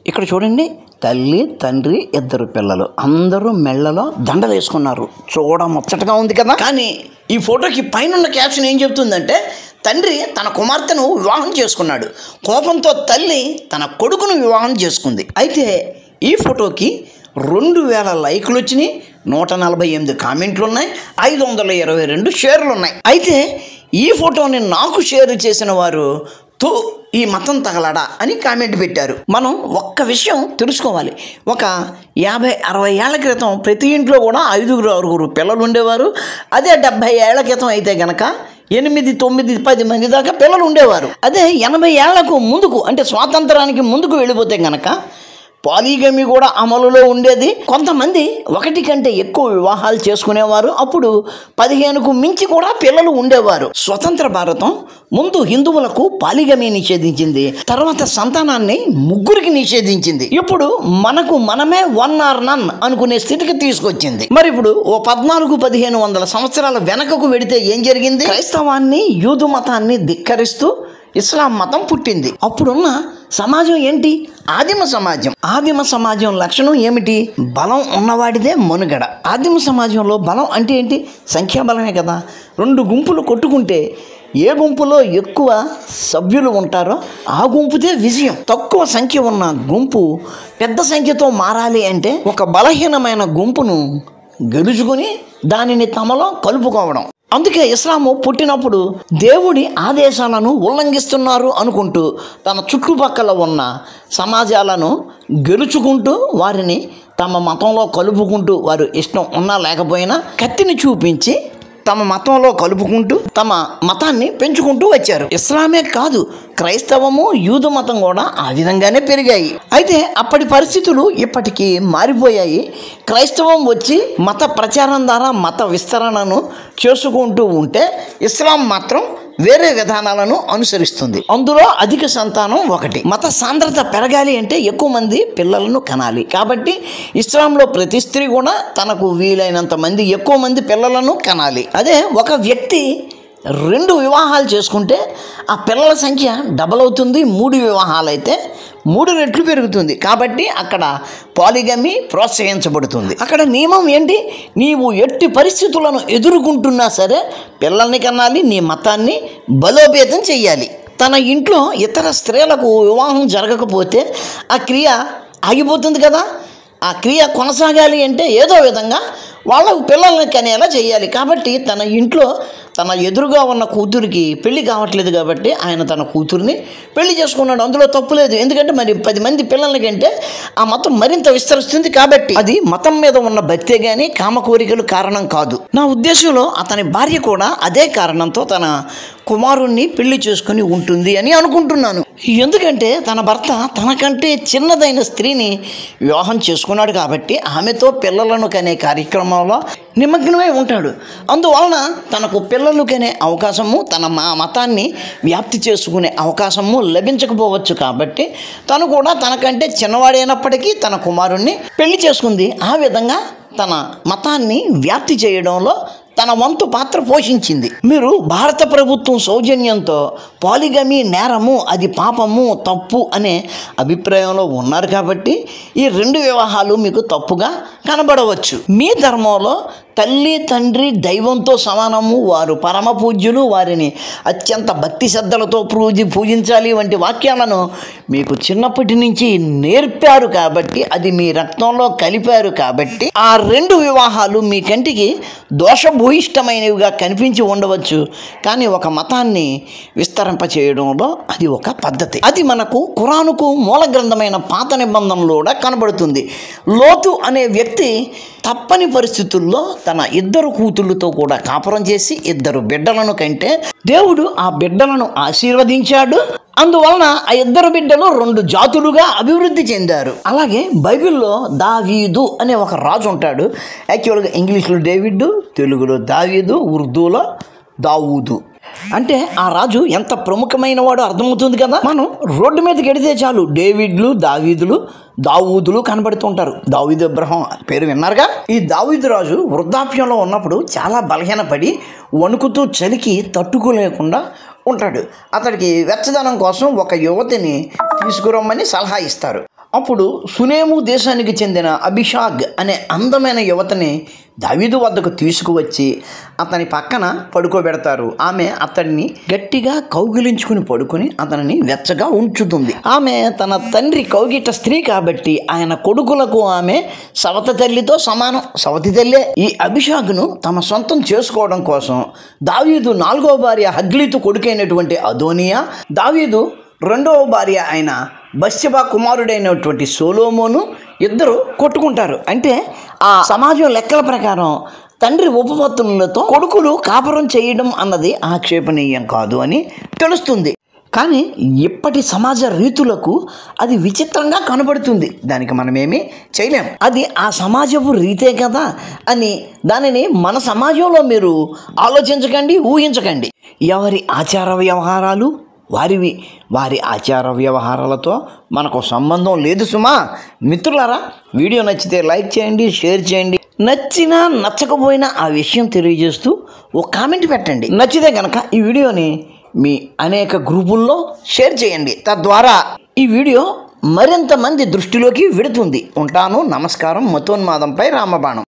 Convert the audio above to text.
ఇక్కడ చూడండి, తల్లి తండ్రి ఇద్దరు పిల్లలు అందరూ మెళ్ళలో దండలు వేసుకున్నారు. చూడ ముచ్చటగా ఉంది కదా. కానీ ఈ ఫోటోకి పైన క్యాప్షన్ ఏం చెప్తుందంటే, తండ్రి తన కుమార్తెను వివాహం చేసుకున్నాడు, కోపంతో తల్లి తన కొడుకును వివాహం చేసుకుంది. అయితే ఈ ఫోటోకి 2000 లైకులు వచ్చినాయి, 148 కామెంట్లు ఉన్నాయి, 522 షేర్లు ఉన్నాయి. అయితే ఈ ఫోటోని నాకు షేర్ చేసిన వారు తో ఈ మతం తగలడా అని కామెంట్ పెట్టారు. మనం ఒక్క విషయం తెలుసుకోవాలి. ఒక 50-60 ఏళ్ల క్రితం ప్రతి ఇంట్లో కూడా 5-6 పిల్లలు ఉండేవారు. అదే 70 ఏళ్ల క్రితం అయితే గనక 8-9-10 మంది దాకా పిల్లలు ఉండేవారు. అదే 80 ఏళ్లకు ముందుకు అంటే స్వాతంత్రానికి ముందుకు వెళ్ళిపోతే గనక పాలిగమి కూడా అమలులో ఉండేది. కొంతమంది 1 కంటే ఎక్కువ వివాహాలు చేసుకునేవారు. అప్పుడు 15కు మించి కూడా పిల్లలు ఉండేవారు. స్వతంత్ర భారతం ముందు హిందువులకు పాలిగమి నిషేధించింది, తర్వాత సంతానాన్ని 3కి నిషేధించింది. ఇప్పుడు మనకు మనమే 1 or none అనుకునే స్థితికి తీసుకొచ్చింది. మరి ఇప్పుడు ఓ 1400-1500 సంవత్సరాల వెనకకు వెడితే ఏం జరిగింది? క్రైస్తవాన్ని, యూదు మతాన్ని ధిక్కరిస్తూ ఇస్లాం మతం పుట్టింది. అప్పుడున్న సమాజం ఏంటి? ఆదిమ సమాజం. ఆదిమ సమాజం లక్షణం ఏమిటి? బలం ఉన్నవాడిదే మనుగడ. ఆదిమ సమాజంలో బలం అంటే ఏంటి? సంఖ్యాబలమే కదా. 2 గుంపులు కొట్టుకుంటే ఏ గుంపులో ఎక్కువ సభ్యులు ఉంటారో ఆ గుంపుదే విజయం. తక్కువ సంఖ్య ఉన్న గుంపు పెద్ద సంఖ్యతో మారాలి అంటే ఒక బలహీనమైన గుంపును గెలుచుకుని దానిని తమలో కలుపుకోవడం. అందుకే ఇస్లాము పుట్టినప్పుడు దేవుడి ఆదేశాలను ఉల్లంఘిస్తున్నారు అనుకుంటూ తన చుట్టుపక్కల ఉన్న సమాజాలను గెలుచుకుంటూ వారిని తమ మతంలో కలుపుకుంటూ, వారు ఇష్టం ఉన్నా లేకపోయినా కత్తిని చూపించి తమ మతంలో కలుపుకుంటూ తమ మతాన్ని పెంచుకుంటూ వచ్చారు. ఇస్లామే కాదు, క్రైస్తవము, యూదు మతం కూడా ఆ విధంగానే పెరిగాయి. అయితే అప్పటి పరిస్థితులు ఇప్పటికీ మారిపోయాయి. క్రైస్తవం వచ్చి మత ప్రచారం ద్వారా మత విస్తరణను చేసుకుంటూ ఉంటే ఇస్లాం మాత్రం వేరే విధానాలను అనుసరిస్తుంది. అందులో అధిక సంతానం ఒకటి. మత సాంద్రత పెరగాలి అంటే ఎక్కువ మంది పిల్లలను కనాలి. కాబట్టి ఇస్లాంలో ప్రతి స్త్రీ కూడా తనకు వీలైనంత మంది ఎక్కువ మంది పిల్లలను కనాలి. అదే ఒక వ్యక్తి 2 వివాహాలు చేసుకుంటే ఆ పిల్లల సంఖ్య డబల్ అవుతుంది. 3 వివాహాలు అయితే 3 రెట్లు పెరుగుతుంది. కాబట్టి అక్కడ పాలిగమి ప్రోత్సహించబడుతుంది. అక్కడ నియమం ఏంటి? నీవు ఎట్టి పరిస్థితులను ఎదుర్కొంటున్నా సరే పిల్లల్ని కనాలి, నీ మతాన్ని బలోపేతం చెయ్యాలి. తన ఇంట్లో ఇతర స్త్రీలకు వివాహం జరగకపోతే ఆ క్రియ ఆగిపోతుంది కదా. ఆ క్రియ కొనసాగాలి అంటే ఏదో విధంగా వాళ్ళకు పిల్లల్ని కనేలా చేయాలి. కాబట్టి తన ఇంట్లో తన ఎదురుగా ఉన్న కూతురికి పెళ్లి కావట్లేదు కాబట్టి ఆయన తన కూతుర్ని పెళ్లి చేసుకున్నాడు. అందులో తప్పు లేదు. ఎందుకంటే మరి 10 మంది పిల్లల కంటే ఆ మతం మరింత విస్తరిస్తుంది. కాబట్టి అది మతం మీద ఉన్న భక్తే కానీ కామ కోరికలు కారణం కాదు. నా ఉద్దేశంలో అతని భార్య కూడా అదే కారణంతో తన కుమారుణ్ణి పెళ్లి చేసుకుని ఉంటుంది అని అనుకుంటున్నాను. ఎందుకంటే తన భర్త తనకంటే చిన్నదైన స్త్రీని వివాహం చేసుకున్నాడు కాబట్టి ఆమెతో పిల్లలను కనే కార్యక్రమంలో నిమగ్నమై ఉంటాడు. అందువలన తనకు పిల్లలు కనే అవకాశము, తన మతాన్ని వ్యాప్తి చేసుకునే అవకాశము లభించకపోవచ్చు. కాబట్టి తను కూడా తనకంటే చిన్నవాడైనప్పటికీ తన కుమారుణ్ణి పెళ్లి చేసుకుంది. ఆ విధంగా తన మతాన్ని వ్యాప్తి చేయడంలో తన వంతు పాత్ర పోషించింది. మీరు భారత ప్రభుత్వం సౌజన్యంతో పాలిగమి నేరము, అది పాపము, తప్పు అనే అభిప్రాయంలో ఉన్నారు కాబట్టి ఈ 2 వివాహాలు మీకు తప్పుగా కనబడవచ్చు. మీ ధర్మంలో తల్లి తండ్రి దైవంతో సమానము, వారు పరమ పూజ్యులు, వారిని అత్యంత భక్తి శ్రద్ధలతో పూజించాలి వంటి వాక్యాలను మీకు చిన్నప్పటి నుంచి నేర్పారు కాబట్టి, అది మీ రక్తంలో కలిపారు కాబట్టి ఆ 2 వివాహాలు మీ కంటికి దోషభూయిష్టమైనవిగా కనిపించి ఉండవచ్చు. కానీ ఒక మతాన్ని విస్తరింపచేయడంలో అది ఒక పద్ధతి. అది మనకు ఖురానుకు మూల గ్రంథమైన పాత నిబంధనలో కూడా కనబడుతుంది. లోతు అనే వ్యక్తి తప్పని పరిస్థితుల్లో తన 2 కూతుళ్ళతో కూడా కాపురం చేసి 2 బిడ్డలను కంటే దేవుడు ఆ బిడ్డలను ఆశీర్వదించాడు. అందువలన ఆ 2 బిడ్డలు 2 జాతులుగా అభివృద్ధి చెందారు. అలాగే బైబిల్లో దావీదు అనే ఒక రాజు ఉంటాడు. యాక్చువల్గా ఇంగ్లీష్లో డేవిడ్, తెలుగులో దావీదు, ఉర్దూలో దావూదు. అంటే ఆ రాజు ఎంత ప్రముఖమైన వాడో అర్థమవుతుంది కదా. మనం రోడ్డు మీదకి వెడితే చాలు డేవిడ్లు, దావీదులు, దావూదులు కనబడుతుంటారు. దావీదు ఇబ్రహీం పేరు విన్నారుగా. ఈ దావీదు రాజు వృద్ధాప్యంలో ఉన్నప్పుడు చాలా బలహీనపడి వణుకుతూ చలికి తట్టుకోలేకుండా ఉంటాడు. అతడికి వెచ్చదనం కోసం ఒక యువతిని తీసుకురమ్మని సలహా ఇస్తారు. అప్పుడు సునేము దేశానికి చెందిన అభిషాగ్ అనే అందమైన యువతని దావీదు వద్దకు తీసుకువచ్చి అతని పక్కన పడుకోబెడతారు. ఆమె అతడిని గట్టిగా కౌగిలించుకుని పడుకుని అతనిని వెచ్చగా ఉంచుతుంది. ఆమె తన తండ్రి కౌగిట స్త్రీ కాబట్టి ఆయన కొడుకులకు ఆమె సవతి తల్లితో సమానం, సవతి తల్లే. ఈ అభిషాగ్ను తమ సొంతం చేసుకోవడం కోసం దావీదు 4వ భార్య హగ్లీతు కొడుకైనటువంటి అదోనియా, దావీదు 2వ భార్య అయిన బత్షెబా కుమారుడైనటువంటి సొలొమోను ఇద్దరు కొట్టుకుంటారు. అంటే ఆ సమాజం లెక్కల ప్రకారం తండ్రి ఉపపత్నులతో కొడుకులు కాపురం చేయడం అన్నది ఆక్షేపణీయం కాదు అని తెలుస్తుంది. కానీ ఇప్పటి సమాజ రీతులకు అది విచిత్రంగా కనబడుతుంది. దానికి మనమేమీ చేయలేం. అది ఆ సమాజపు రీతే కదా అని దానిని మన సమాజంలో మీరు ఆలోచించకండి, ఊహించకండి. ఎవరి ఆచార వ్యవహారాలు వారి ఆచార వ్యవహారాలతో మనకు సంబంధం లేదు సుమా. మిత్రులారా, వీడియో నచ్చితే లైక్ చేయండి, షేర్ చేయండి. నచ్చినా నచ్చకపోయినా ఆ విషయం తెలియజేస్తూ ఒక కామెంట్ పెట్టండి. నచ్చితే కనుక ఈ వీడియోని మీ అనేక గ్రూపుల్లో షేర్ చేయండి. తద్వారా ఈ వీడియో మరింత మంది దృష్టిలోకి వెడుతుంది. ఉంటాను. నమస్కారం. మతోన్మాదంపై రామబాణం.